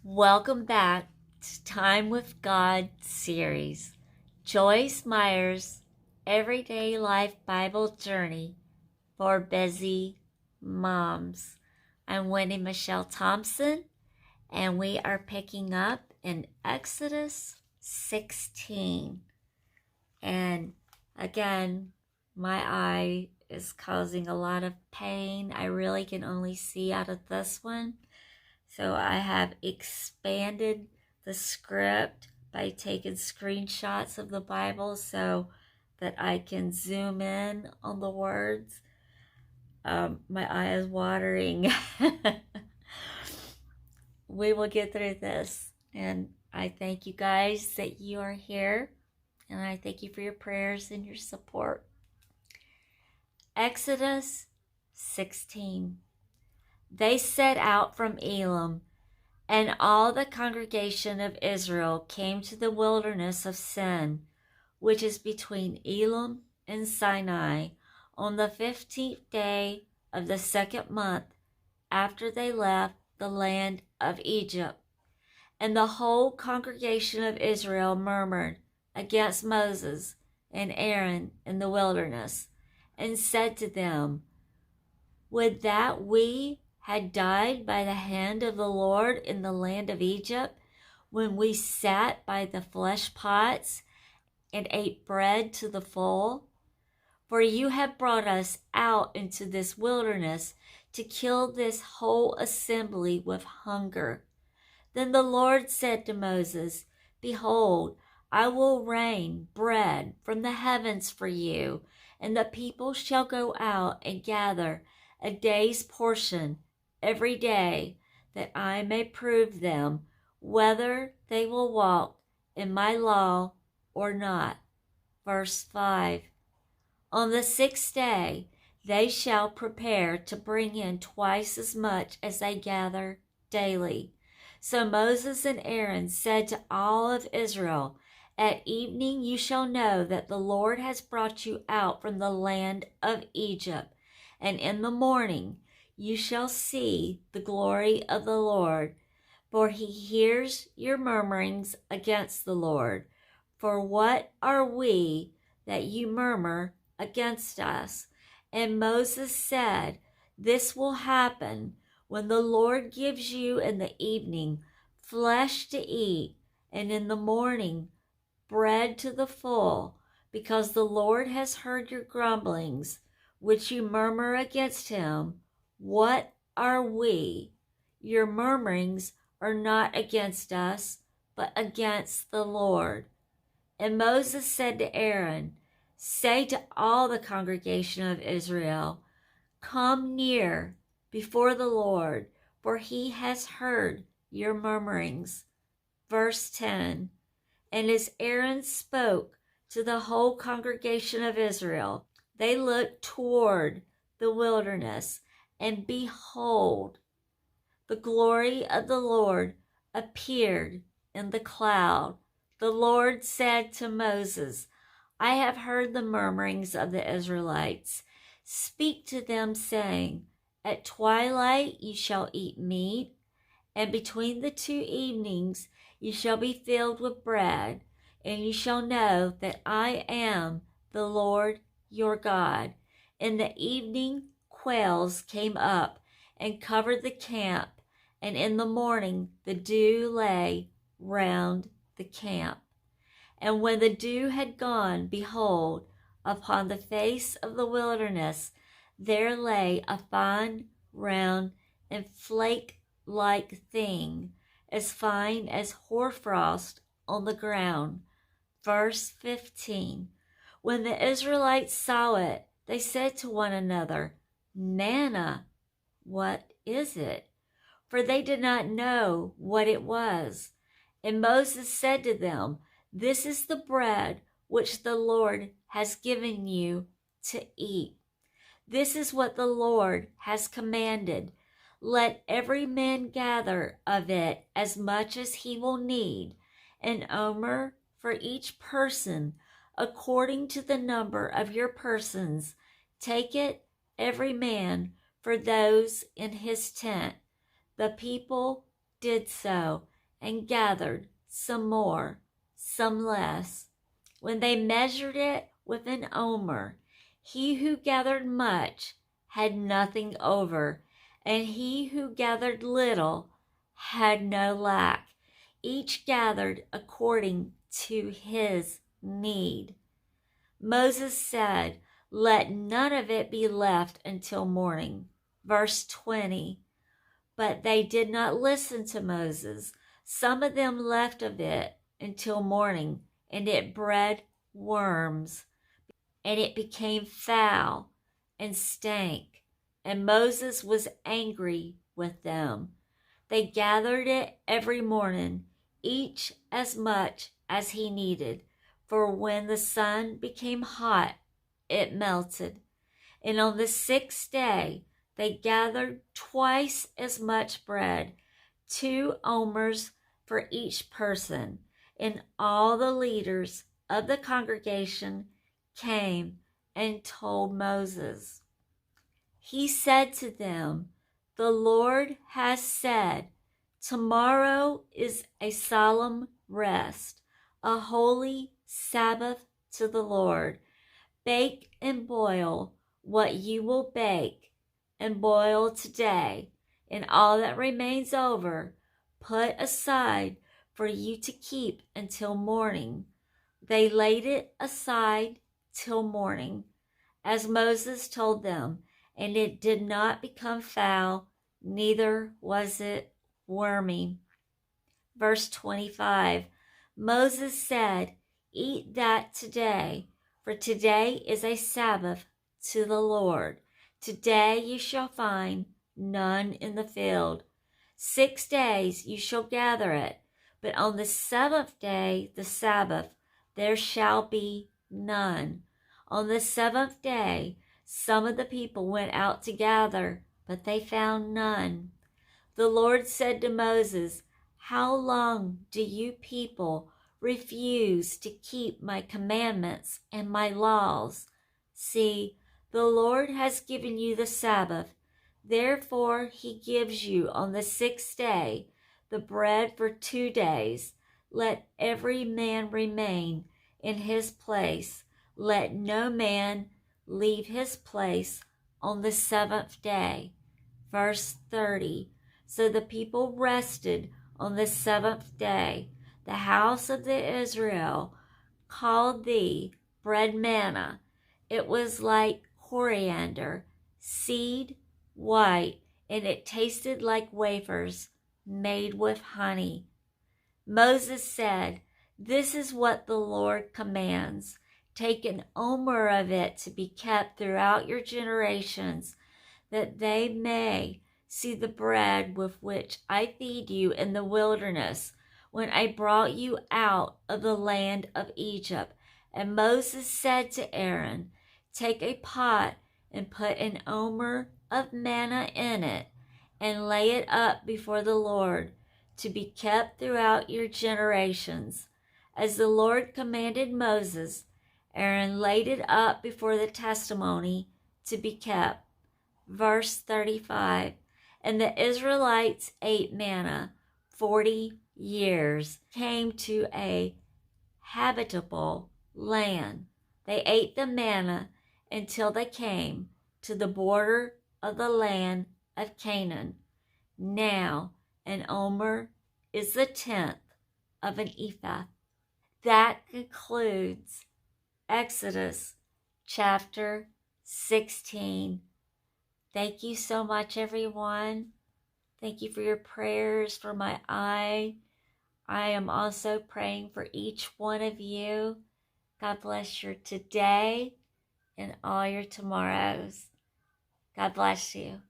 Welcome back to Time with God series. Joyce Meyer's Everyday Life Bible Journey for Busy Moms. I'm WendyMichelle Thompson, and we are picking up in Exodus 16. And again, my eye is causing a lot of pain. I really can only see out of this one. So I have expanded the script by taking screenshots of the Bible so that I can zoom in on the words. My eye is watering. We will get through this. And I thank you guys that you are here. And I thank you for your prayers and your support. Exodus 16. They set out from Elim, and all the congregation of Israel came to the wilderness of Sin, which is between Elim and Sinai, on the 15th day of the second month after they left the land of Egypt. And the whole congregation of Israel murmured against Moses and Aaron in the wilderness, and said to them, "Would that we had died by the hand of the Lord in the land of Egypt, when we sat by the flesh pots and ate bread to the full? For you have brought us out into this wilderness to kill this whole assembly with hunger." Then the Lord said to Moses, "Behold, I will rain bread from the heavens for you, and the people shall go out and gather a day's portion every day, that I may prove them whether they will walk in my law or not." Verse 5. On the 6th day they shall prepare to bring in twice as much as they gather daily. So Moses and Aaron said to all of Israel, "At evening you shall know that the Lord has brought you out from the land of Egypt, and in the morning you shall see the glory of the Lord, for he hears your murmurings against the Lord. For what are we that you murmur against us?" And Moses said, "This will happen when the Lord gives you in the evening flesh to eat, and in the morning bread to the full, because the Lord has heard your grumblings, which you murmur against him. What are we? Your murmurings are not against us, but against the Lord." And Moses said to Aaron, "Say to all the congregation of Israel, 'Come near before the Lord, for he has heard your murmurings.'" Verse 10. And as Aaron spoke to the whole congregation of Israel, they looked toward the wilderness, and behold, the glory of the Lord appeared in the cloud. The Lord said to Moses, "I have heard the murmurings of the Israelites. Speak to them, saying, 'At twilight you shall eat meat, and between the two evenings you shall be filled with bread, and you shall know that I am the Lord your God.'" In the evening quails came up and covered the camp, and in the morning the dew lay round the camp. And when the dew had gone, behold, upon the face of the wilderness there lay a fine, round, and flake-like thing, as fine as hoarfrost on the ground. Verse 15. When the Israelites saw it, they said to one another, "Manna, what is it?" For they did not know what it was. And Moses said to them, "This is the bread which the Lord has given you to eat. This is what the Lord has commanded. Let every man gather of it as much as he will need, an omer for each person, according to the number of your persons. Take it, every man, for those in his tent." The people did so, and gathered some more, some less. When they measured it with an omer, he who gathered much had nothing over, and he who gathered little had no lack. Each gathered according to his need. Moses said, "Let none of it be left until morning." Verse 20. But they did not listen to Moses. Some of them left of it until morning, and it bred worms, and it became foul and stank. And Moses was angry with them. They gathered it every morning, each as much as he needed, for when the sun became hot, it melted. And on the sixth day, they gathered twice as much bread, 2 omers for each person. And all the leaders of the congregation came and told Moses. He said to them, "The Lord has said, tomorrow is a solemn rest, a holy Sabbath to the Lord. Bake and boil what you will bake, and boil today, and all that remains over, put aside for you to keep until morning." They laid it aside till morning, as Moses told them, and it did not become foul, neither was it wormy. Verse 25, Moses said, "Eat that today, for today is a Sabbath to the Lord. Today you shall find none in the field. 6 days you shall gather it, but on the 7th day, the Sabbath, there shall be none." On the 7th day, some of the people went out to gather, but they found none. The Lord said to Moses, "How long do you people refuse to keep my commandments and my laws? See, the Lord has given you the Sabbath. Therefore he gives you on the 6th day the bread for 2 days. Let every man remain in his place. Let no man leave his place on the 7th day." Verse 30. So the people rested on the 7th day. The house of the Israel called the bread manna. It was like coriander, seed white, and it tasted like wafers made with honey. Moses said, "This is what the Lord commands. Take an omer of it to be kept throughout your generations, that they may see the bread with which I feed you in the wilderness, when I brought you out of the land of Egypt." And Moses said to Aaron, "Take a pot and put an omer of manna in it, and lay it up before the Lord, to be kept throughout your generations." As the Lord commanded Moses, Aaron laid it up before the testimony to be kept. Verse 35, and the Israelites ate manna 40 years, came to a habitable land. They ate the manna until they came to the border of the land of Canaan. Now an omer is the 10th of an ephah. That concludes Exodus chapter 16. Thank you so much, everyone. Thank you for your prayers for my eye. I am also praying for each one of you. God bless your today and all your tomorrows. God bless you.